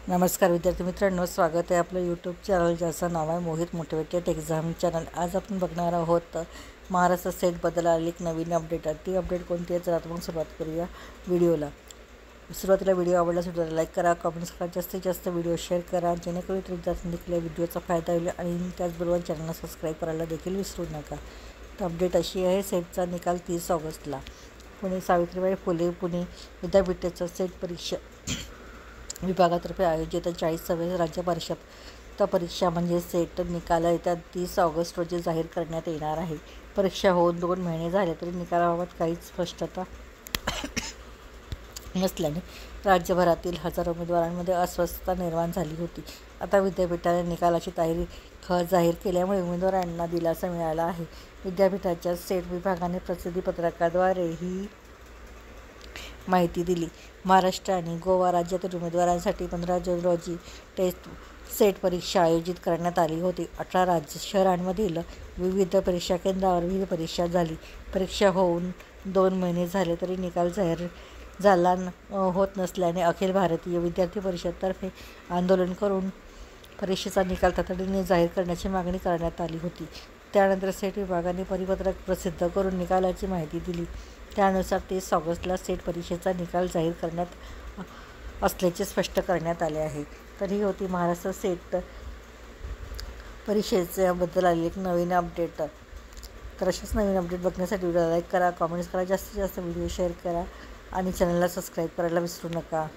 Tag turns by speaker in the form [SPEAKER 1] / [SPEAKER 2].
[SPEAKER 1] नमस्कार विद्यार्थी मित्रांनो, स्वागत आहे आपलं यूट्यूब चॅनल ज्याचं नाव आहे मोहित मोटिवेटेड एक्झाम चॅनल। आज आपण बघणार आहोत महाराष्ट्र सेटबद्दल आलेली एक नवीन अपडेट आहे। ती अपडेट कोणती आहे तर आपण सुरुवात करूया व्हिडिओला। सुरुवातीला व्हिडिओ आवडल्यास व्हिडिओला लाईक करा, कमेंट्स करा, जास्तीत जास्त व्हिडिओ शेअर करा जेणेकरून इतर विद्यार्थ्यांना देखील व्हिडिओचा फायदा होईल आणि त्याचबरोबर चॅनलला सबस्क्राईब करायला देखील विसरू नका। तर अपडेट अशी आहे, सेटचा निकाल 30 ऑगस्टला पुणे सावित्रीबाई फुले पुणे विद्यापीठाच्या सेट परीक्षा विभागातर्फे आयोजित 40व्या राज्य परिषद परीक्षा म्हणजे सेट निकाल येत्या 30 ऑगस्ट रोजी जाहीर करण्यात येणार आहे। परीक्षा होऊन 2 महिने झाले तरी निकालाबाबत काहीच स्पष्टता नसल्याने राज्यभरातील हजारो उमेदवारांमध्ये अस्वस्थता निर्माण झाली होती। आता विद्यापीठाने निकालाची तारीख जाहीर केल्यामुळे उमेदवारांना दिलासा मिळाला आहे। विद्यापीठाच्या सेट विभागाने प्रसिद्धीपत्रकाद्वारे ही माहिती दिली। महाराष्ट्र आणि गोवा राज्यातील उमेदवारांसाठी 15 जून रोजी टेस्ट सेट परीक्षा आयोजित करण्यात आली होती। 18 शहरांमधील विविध परीक्षा केंद्रावर ही परीक्षा झाली। परीक्षा होऊन 2 महिने झाले तरी निकाल जाहीर झाला होत नसल्याने अखिल भारतीय विद्यार्थी परिषदेतर्फे आंदोलन करून परीक्षेचा निकाल तातडीने जाहीर करण्याची मागणी करण्यात आली होती। त्यानंतर सेट विभागाने परिपत्रक प्रसिद्ध करून निकालाची माहिती दिली। त्यानुसार 30 ऑगस्टला सेट परीक्षेचा निकाल जाहीर करण्यात असल्याचे स्पष्ट करण्यात आले आहे। तर ही होती महाराष्ट्र सेट परीक्षेबद्दल आलेली एक नवीन अपडेट। तर अशाच नवीन अपडेट बघण्यासाठी व्हिडिओला लाईक करा, कमेंट्स करा, जास्तीत जास्त व्हिडिओ शेअर करा आणि चॅनलला सबस्क्राईब करायला विसरू नका।